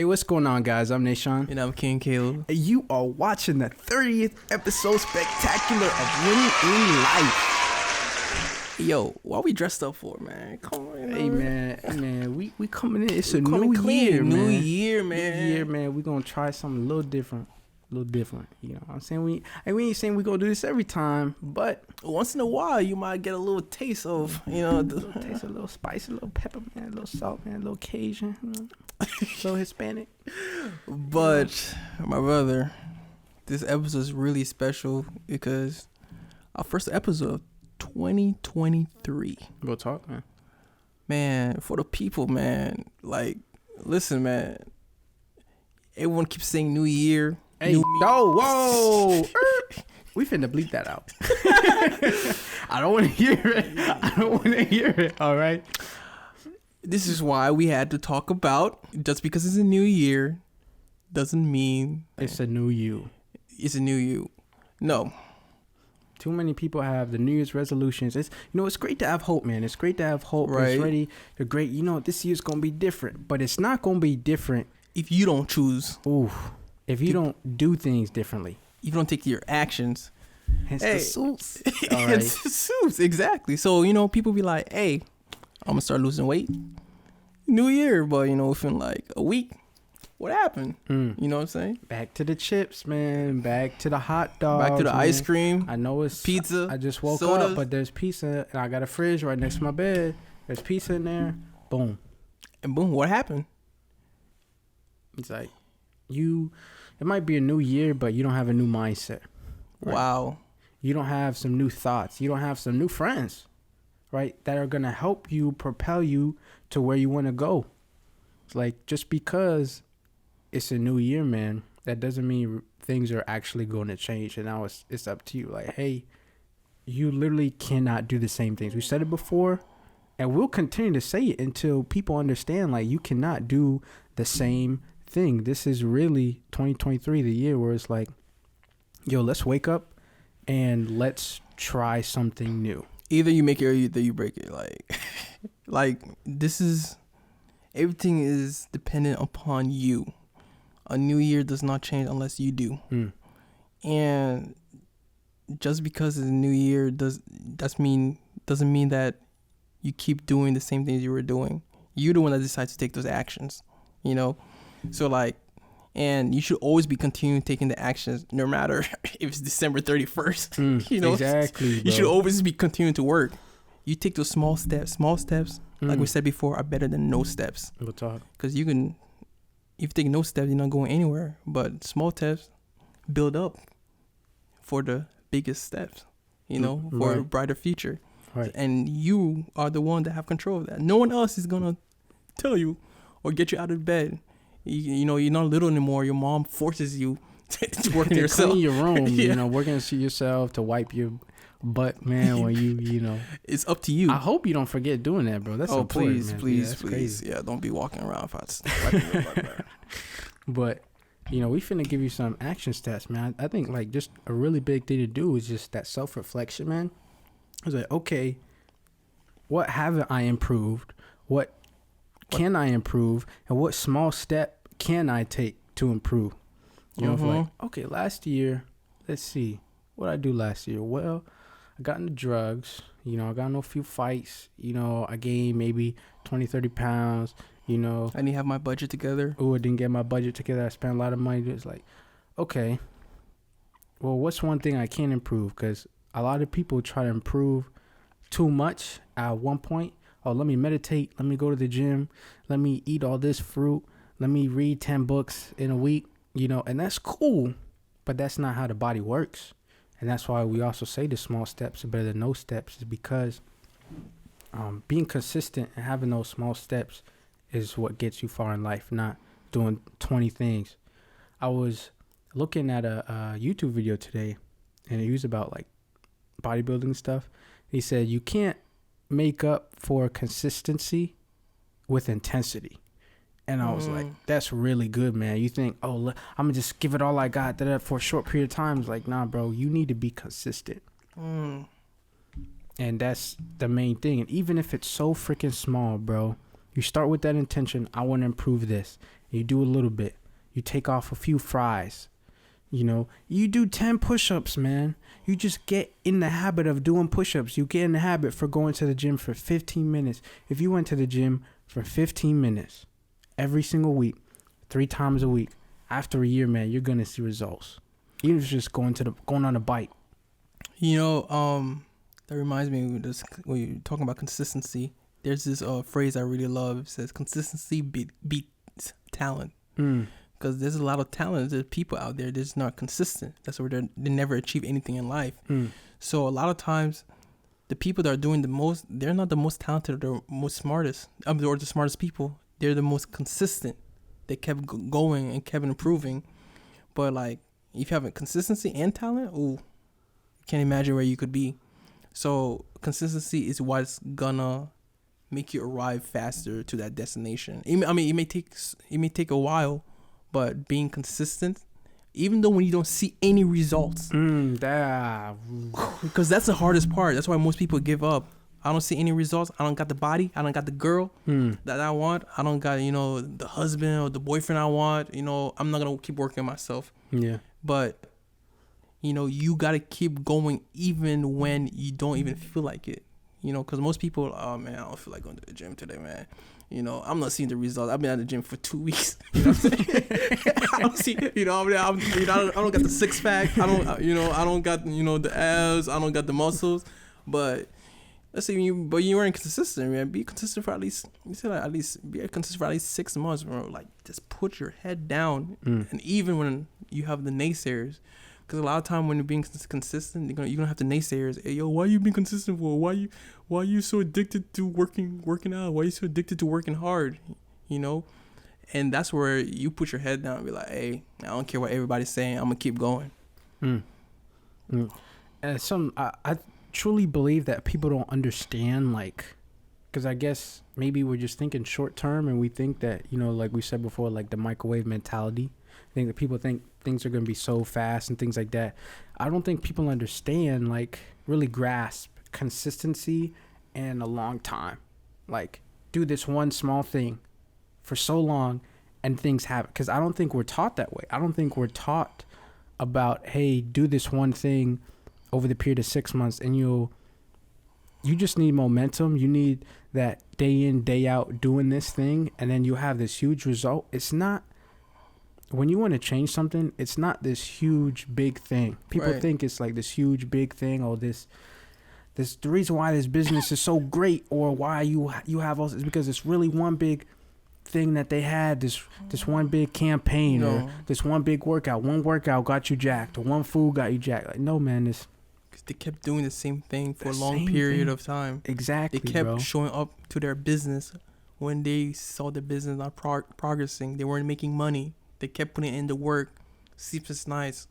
what's going on, guys? I'm Nashawn. And I'm King Caleb. And you are watching the 30th episode spectacular of Winning in Life. Yo, what we dressed up for, man? Come on, Hey, man, we coming in. It's a coming new clean. year, New man. year, man. New year, man. We gonna try something a little different. You know what I'm saying? We ain't saying we gonna do this every time, but Once in a while, you might get a little taste of, taste a little spice, a little pepper, man, a little salt, man, a little Cajun, a little Hispanic. But, my brother, this episode is really special because our first episode of 2023. Go talk, man. Man, for the people, man, like, listen, man. Everyone keeps saying New Year. Hey, whoa. We finna bleep that out. I don't want to hear it. All right. This is why we had to talk about, just because it's a new year doesn't mean It's a new you. it's a new you. No. Too many people have the New Year's resolutions. It's great to have hope, man. It's great to have hope. Right. It's ready. They're great. This year's gonna be different, but it's not gonna be different. If you don't choose, If you don't do things differently. if you don't take your actions. Hence Hey. the suits. All right. It's suits, exactly. So, people be like, hey, I'm going to start losing weight. New year, but, within like a week, what happened? You know what I'm saying? Back to the chips, man. Back to the hot dogs. Back to the ice cream. I know it's Pizza, I just woke sodas. up, but there's pizza, and I got a fridge right next to my bed. There's pizza in there. Boom. And boom, what happened? It's like it might be a new year, but you don't have a new mindset. Right? Wow. You don't have some new thoughts. You don't have some new friends, right? That are going to help you propel you to where you want to go. It's like, just because it's a new year, man, that doesn't mean things are actually going to change. And now it's up to you. Like, hey, you literally cannot do the same things. We said it before, and we'll continue to say it until people understand, like, you cannot do the same thing. This is really 2023, the year where it's like, yo, let's wake up and let's try something new. Either you make it or either you break it. Like this is, everything is dependent upon you. A new year does not change unless you do. And just because it's a new year doesn't mean that you keep doing the same things you were doing. You're the one that decides to take those actions, So and you should always be continuing taking the actions, no matter if it's December 31st. Exactly. You should always be continuing to work. You take those small steps. Like we said before, are better than no steps. We'll talk. Because if you take no steps, you're not going anywhere. But small steps build up for the biggest steps, for a brighter future. Right. And you are the one that have control of that. No one else is gonna tell you or get you out of bed. You're not little anymore. Your mom forces you to work on yourself. Clean your room, Yeah. working on yourself, to wipe your butt, man, when you. It's up to you. I hope you don't forget doing that, bro. That's important, man. please. Crazy. Yeah, don't be walking around fast. But, we finna give you some action steps, man. I think, like, just a really big thing to do is just that self-reflection, man. It's like, okay, what haven't I improved? What can I improve? And what small step can I take to improve? It's like, okay, last year, let's see. What did I do last year? Well, I got into drugs. I got into a few fights. I gained maybe 20, 30 pounds. I didn't have my budget together. I didn't get my budget together. I spent a lot of money. It's like, okay, well, what's one thing I can improve? Because a lot of people try to improve too much at one point. Oh, let me meditate. Let me go to the gym. Let me eat all this fruit. Let me read 10 books in a week, and that's cool, but that's not how the body works. And that's why we also say the small steps are better than no steps, is because being consistent and having those small steps is what gets you far in life, not doing 20 things. I was looking at a YouTube video today, and it was about like bodybuilding stuff. He said you can't make up for consistency with intensity. And I was like, that's really good, man. You think, I'm going to just give it all I got for a short period of time. It's like, nah, bro, you need to be consistent. And that's the main thing. And even if it's so freaking small, bro, you start with that intention. I want to improve this. You do a little bit. You take off a few fries. You know, you do 10 push-ups, man. You just get in the habit of doing push-ups. You get in the habit for going to the gym for 15 minutes. If you went to the gym for 15 minutes every single week, 3 times a week, after a year, man, you're going to see results. Even if it's just going on a bike. You know, that reminds me of this, when you're talking about consistency, there's this phrase I really love. It says consistency beats talent. Because there's a lot of talented people out there that's not consistent. That's where they never achieve anything in life. So a lot of times, the people that are doing the most, they're not the most talented or the most smartest, or the smartest people. They're the most consistent. They kept going and kept improving. But like, if you have a consistency and talent, you can't imagine where you could be. So consistency is what's gonna make you arrive faster to that destination. I mean, it may take a while. But being consistent, even though when you don't see any results, because that's the hardest part. That's why most people give up. I don't see any results. I don't got the body. I don't got the girl that I want. I don't got, the husband or the boyfriend I want. I'm not going to keep working on myself. Yeah. But, you got to keep going even when you don't even feel like it. Because most people, oh, man, I don't feel like going to the gym today, man. I'm not seeing the results. I've been at the gym for 2 weeks. You know what I'm saying? I don't see, I don't got the six pack. I don't got, the abs. I don't got the muscles. But let's say you weren't consistent, man. Be consistent for at least 6 months, bro. Like, just put your head down. And even when you have the naysayers, because a lot of time when you're being consistent, you're gonna have the naysayers. Hey, yo, why you being consistent for? Why you so addicted to working out? Why you so addicted to working hard? And that's where you put your head down and be like, hey, I don't care what everybody's saying. I'm gonna keep going. And I truly believe that people don't understand, like, because I guess maybe we're just thinking short term, and we think that, like we said before, like the microwave mentality. I think that people think things are going to be so fast and things like that. I don't think people understand, like, really grasp consistency and a long time. Like, do this one small thing for so long and things happen. Because I don't think we're taught that way. I don't think we're taught about, hey, do this one thing over the period of 6 months and you just need momentum. You need that day in, day out doing this thing, and then you have this huge result. It's not, when you want to change something, it's not this huge big thing. People think it's like this huge big thing, or this the reason why this business is so great, or why you have all, is because it's really one big thing that they had, this one big campaign, or this one big workout. One workout got you jacked, or one food got you jacked. Like, no, man, this, because they kept doing the same thing for a long period of time. Exactly, they kept showing up to their business when they saw the business not progressing. They weren't making money. They kept putting in the work, sleepless nights,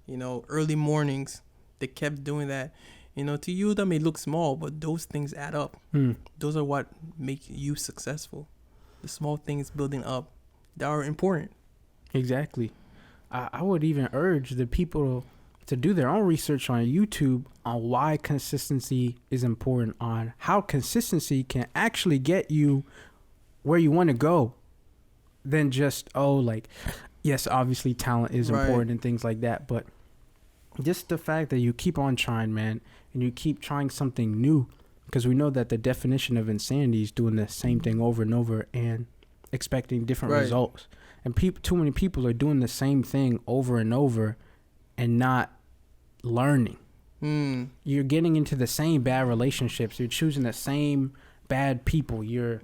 early mornings. They kept doing that. To you that may look small, but those things add up. Those are what make you successful. The small things building up that are important. Exactly. I would even urge the people to do their own research on YouTube on why consistency is important, on how consistency can actually get you where you want to go. Than just, yes, obviously talent is important and things like that, but just the fact that you keep on trying, man, and you keep trying something new, because we know that the definition of insanity is doing the same thing over and over and expecting different results. And too many people are doing the same thing over and over and not learning. You're getting into the same bad relationships. You're choosing the same bad people. You're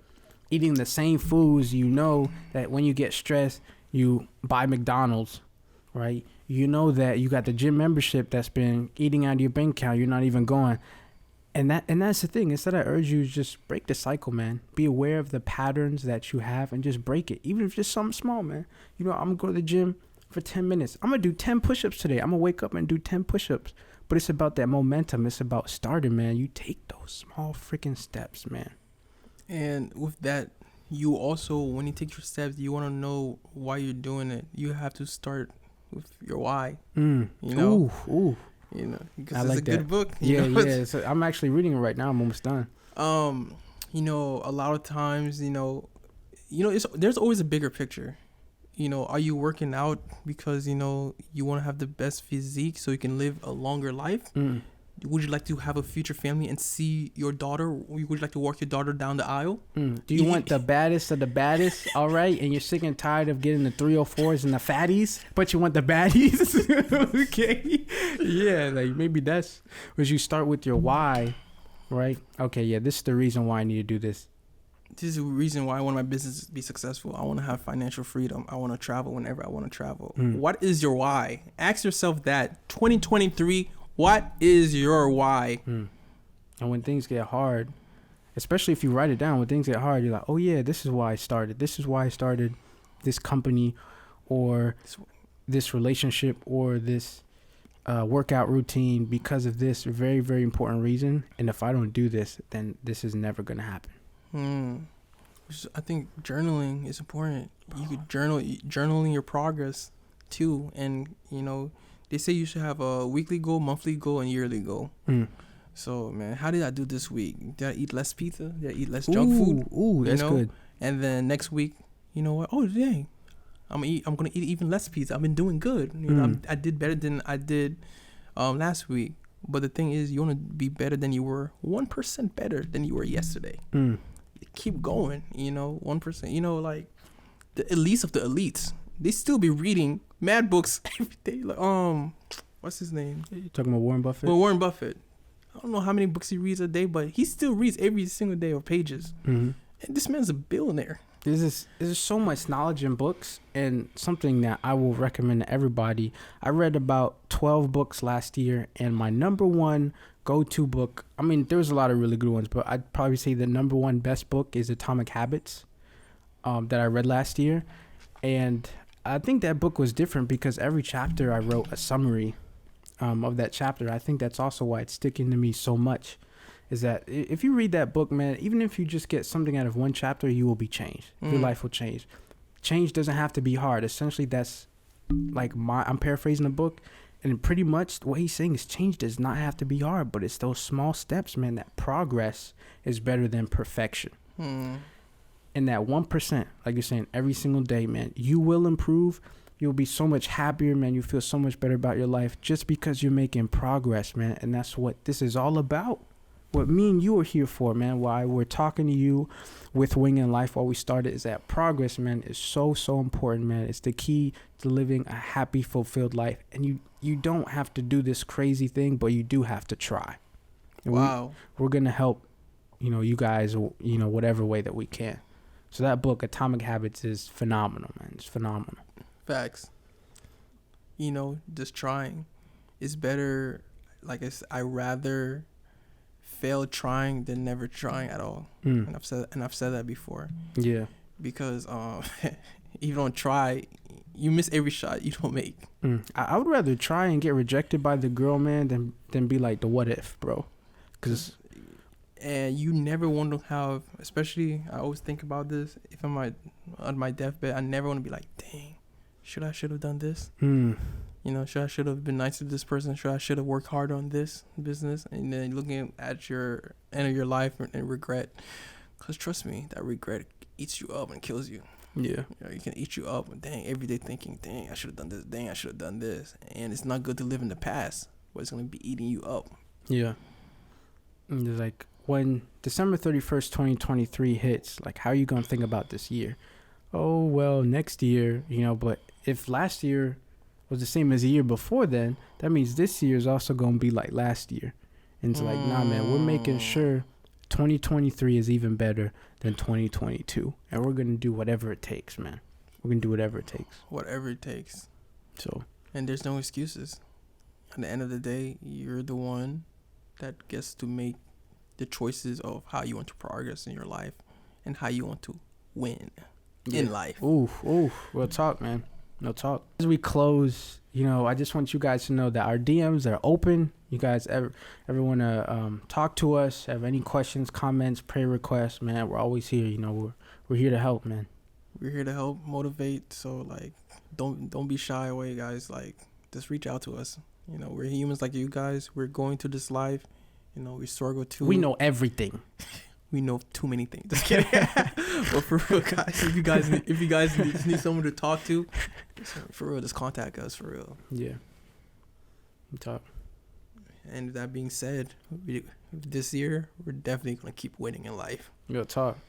eating the same foods. That when you get stressed, you buy McDonald's, right? That you got the gym membership that's been eating out of your bank account. You're not even going. And that's the thing. Instead, I urge you to just break the cycle, man. Be aware of the patterns that you have and just break it. Even if it's just something small, man. I'm going to go to the gym for 10 minutes. I'm going to do 10 push-ups today. I'm going to wake up and do 10 push-ups. But it's about that momentum. It's about starting, man. You take those small freaking steps, man. And with that, you also, when you take your steps, you want to know why you're doing it. You have to start with your why. Ooh. Because I it's like a good that. book. Yeah. So I'm actually reading it right now. I'm almost done. A lot of times, there's always a bigger picture. are you working out because, you want to have the best physique so you can live a longer life? Would you like to have a future family and see your daughter? Would you like to walk your daughter down the aisle? Do you want the baddest of the baddest? All right. And you're sick and tired of getting the 304s and the fatties, but you want the baddies? Okay. Yeah. Like maybe that's where you start with your why, right? Okay. Yeah. This is the reason why I need to do this. This is the reason why I want my business to be successful. I want to have financial freedom. I want to travel whenever I want to travel. What is your why? Ask yourself that. 2023, what is your why? And when things get hard, especially if you write it down, when things get hard, you're like, oh yeah, this is why I started. This is why I started this company or this relationship or this workout routine because of this very, very important reason. And if I don't do this, then this is never going to happen. I think journaling is important. You could journaling your progress too. And, they say you should have a weekly goal, monthly goal, and yearly goal. So, man, how did I do this week? Did I eat less pizza? Did I eat less junk food? Ooh, that's good. And then next week, you know what? Oh, dang. I'm gonna eat even less pizza. I've been doing good. I did better than I did last week. But the thing is, you want to be better than you were, 1% better than you were yesterday. Keep going, 1%. Like the elites of the elites, they still be reading mad books every day. Like, what's his name? You talking about Warren Buffett? Well, Warren Buffett. I don't know how many books he reads a day, but he still reads every single day of pages. And this man's a billionaire. There's so much knowledge in books, and something that I will recommend to everybody. I read about 12 books last year, and my number one go-to book, I mean, there was a lot of really good ones, but I'd probably say the number one best book is Atomic Habits that I read last year. And I think that book was different because every chapter I wrote a summary of that chapter. I think that's also why it's sticking to me so much, is that if you read that book, man, even if you just get something out of one chapter, you will be changed. Your life will change. Change doesn't have to be hard. Essentially, that's like I'm paraphrasing the book, and pretty much what he's saying is change does not have to be hard, but it's those small steps, man, that progress is better than perfection. And that 1%, like you're saying, every single day, man, you will improve. You'll be so much happier, man. You feel so much better about your life just because you're making progress, man. And that's what this is all about. What me and you are here for, man, why we're talking to you with Winging Life while we started, is that progress, man, is so, so important, man. It's the key to living a happy, fulfilled life. And you don't have to do this crazy thing, but you do have to try. And we're going to help, you guys, whatever way that we can. So that book, Atomic Habits, is phenomenal, man. It's phenomenal. Facts. Just trying is better. Like I rather fail trying than never trying at all. And I've said that before. Yeah. Because if you don't try, you miss every shot you don't make. I would rather try and get rejected by the girl, man, than be like the what if, bro. And you never want to have, especially, I always think about this, if I'm on my deathbed, I never want to be like, dang, should have done this? Should have been nice to this person? Should have worked hard on this business? And then looking at your end of your life and regret. Because trust me, that regret eats you up and kills you. Yeah. It can eat you up, and dang, every day thinking, dang, I should have done this, dang, I should have done this. And it's not good to live in the past, but it's going to be eating you up. Yeah. And it's like, when December 31st, 2023 hits, like, how are you going to think about this year? Oh, well, next year, but if last year was the same as the year before then, that means this year is also going to be like last year. And it's like, nah, man, we're making sure 2023 is even better than 2022. And we're going to do whatever it takes, man. We're going to do whatever it takes. Whatever it takes. So. And there's no excuses. At the end of the day, you're the one that gets to make the choices of how you want to progress in your life and how you want to win in life. Ooh, real talk, man. No talk. As we close, I just want you guys to know that our DMs are open. You guys ever want to talk to us, have any questions, comments, prayer requests, man, we're always here. We're here to help, man. We're here to help, motivate. So, like, don't be shy away, guys. Like, just reach out to us. We're humans like you guys. We're going through this life. We struggle too. We know everything. we know too many things. Just kidding. But for real, guys, if you guys just need someone to talk to, for real, just contact us. For real. Yeah. Talk. And with that being said, this year we're definitely gonna keep winning in life. Real talk.